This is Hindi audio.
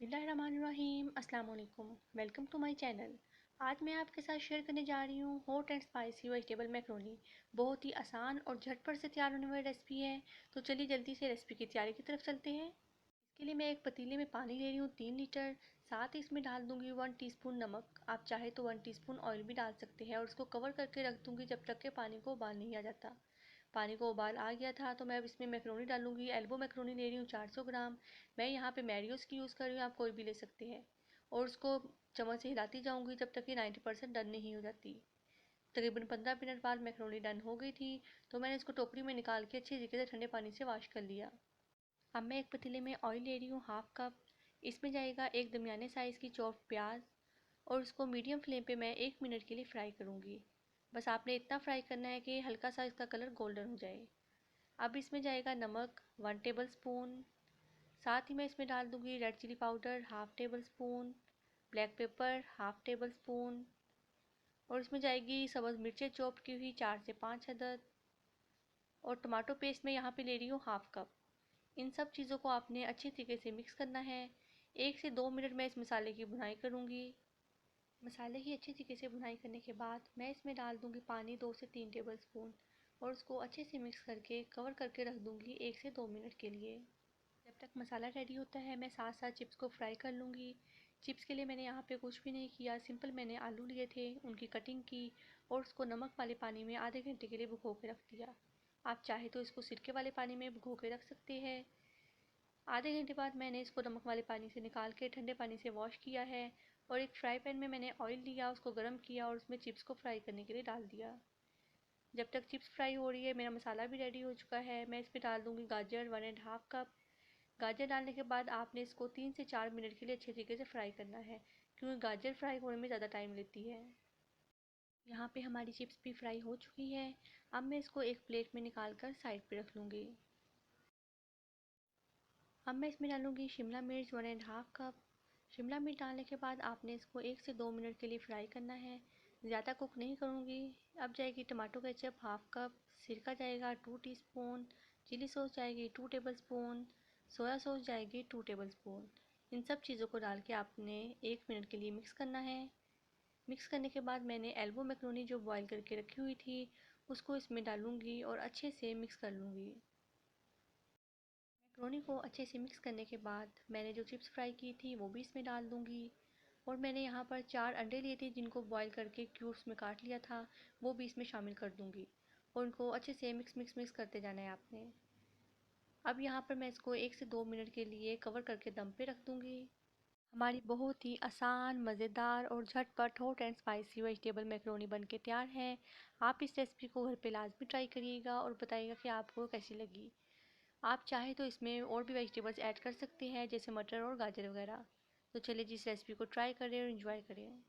बिस्मिल्लाहिर्रहमानिर्रहीम। अस्सलाम वालेकुम। Welcome to my channel. आज मैं आपके साथ शेयर करने जा रही हूँ hot and spicy vegetable macaroni. बहुत ही आसान और झटपट से तैयार होने वाली रेसिपी है। तो चलिए जल्दी से रेसिपी की तैयारी की तरफ चलते हैं। इसके लिए मैं एक पतीले में पानी ले रही हूँ 3 लीटर। साथ ही इसमें डाल दूँगी 1 टीस्पून नमक। आप चाहे तो 1 टीस्पून ऑयल भी डाल सकते हैं और उसको कवर करके रख दूँगी जब तक के पानी को उबाल नहीं आ जाता। पानी को उबाल आ गया था तो मैं अब इसमें मैक्रोनी डालूंगी। एल्बो मैक्रोनी ले रही हूँ 400 ग्राम। मैं यहाँ पे मैरियोस की यूज़ कर रही हूँ, आप कोई भी ले सकते हैं। और उसको चम्मच से हिलाती जाऊँगी जब तक कि 90% डन नहीं हो जाती। तकरीबन 15 मिनट बाद मैक्रोनी डन हो गई थी तो मैंने इसको टोकरी में निकाल के अच्छी तरीके से ठंडे पानी से वॉश कर लिया। अब मैं एक पतीले में ऑयल ले रही हूँ 1/2 कप। इसमें जाएगा एक दरमियाने साइज़ की चॉप्ड प्याज और उसको मीडियम फ्लेम पे मैं 1 मिनट के लिए फ्राई करूँगी। बस आपने इतना फ्राई करना है कि हल्का सा इसका कलर गोल्डन हो जाए। अब इसमें जाएगा नमक 1 टेबल स्पून। साथ ही मैं इसमें डाल दूँगी red chilli powder 1/2 tablespoon, black pepper 1/2 tablespoon और इसमें जाएगी सब्ज़ मिर्चें चॉप की हुई 4 से 5 अदद। और टमाटो पेस्ट मैं यहाँ पे ले रही हूँ 1/2 कप। इन सब चीज़ों को आपने अच्छी तरीके से मिक्स करना है। 1 से 2 मिनट मैं इस मसाले की भुनाई करूँगी। मसाले की अच्छी तरीके से भुनाई करने के बाद मैं इसमें डाल दूँगी पानी 2 से 3 टेबल स्पून और उसको अच्छे से मिक्स करके कवर करके रख दूँगी 1 से 2 मिनट के लिए। जब तक मसाला रेडी होता है मैं साथ साथ चिप्स को फ्राई कर लूँगी। चिप्स के लिए मैंने यहाँ पे कुछ भी नहीं किया, सिंपल मैंने आलू लिए थे, उनकी कटिंग की और उसको नमक वाले पानी में आधे घंटे के लिए भिगो के रख दिया। आप चाहे तो इसको सिरके वाले पानी में भिगो के रख सकते हैं। आधे घंटे बाद मैंने इसको नमक वाले पानी से निकाल के ठंडे पानी से वॉश किया है और एक फ्राई पैन में मैंने ऑयल लिया, उसको गर्म किया और उसमें चिप्स को फ्राई करने के लिए डाल दिया। जब तक चिप्स फ्राई हो रही है मेरा मसाला भी रेडी हो चुका है। मैं इसमें डाल दूँगी गाजर 1.5 कप। गाजर डालने के बाद आपने इसको 3 से 4 मिनट के लिए अच्छे तरीके से फ्राई करना है क्योंकि गाजर फ्राई होने में ज़्यादा टाइम लेती है। यहाँ पे हमारी चिप्स भी फ्राई हो चुकी है। अब मैं इसको एक प्लेट में निकाल कर साइड पे रख लूँगी। अब मैं इसमें डालूँगी शिमला मिर्च 1.5 कप। शिमला मिर्च डालने के बाद आपने इसको 1 से 2 मिनट के लिए फ्राई करना है, ज़्यादा कुक नहीं करूँगी। अब जाएगी टमाटो केचप 1/2 कप, सिरका जाएगा 2 टीस्पून, चिली सॉस जाएगी 2 टेबल स्पून, सोया सॉस जाएगी 2 टेबल स्पून। इन सब चीज़ों को डाल के आपने 1 मिनट के लिए मिक्स करना है। मिक्स करने के बाद मैंने एल्बो मैक्रोनी जो बॉईल करके रखी हुई थी उसको इसमें डालूँगी और अच्छे से मिक्स कर लूँगी। मैक्रोनी को अच्छे से मिक्स करने के बाद मैंने जो चिप्स फ्राई की थी वो भी इसमें डाल दूँगी और मैंने यहाँ पर 4 अंडे लिए थे जिनको बॉईल करके क्यूब्स में काट लिया था, वो भी इसमें शामिल कर दूँगी और उनको अच्छे से मिक्स करते जाना है आपने। अब यहाँ पर मैं इसको 1 से 2 मिनट के लिए कवर करके दम पे रख दूँगी। हमारी बहुत ही आसान, मज़ेदार और झटपट hot and spicy vegetable macaroni बन के तैयार है। आप इस रेसिपी को घर पे लाजमी ट्राई करिएगा और बताइएगा कि आपको कैसी लगी। आप चाहे तो इसमें और भी वेजिटेबल्स ऐड कर सकते हैं जैसे मटर और गाजर वगैरह। तो चलिए जी इस रेसिपी को ट्राई करें और इन्जॉय करें।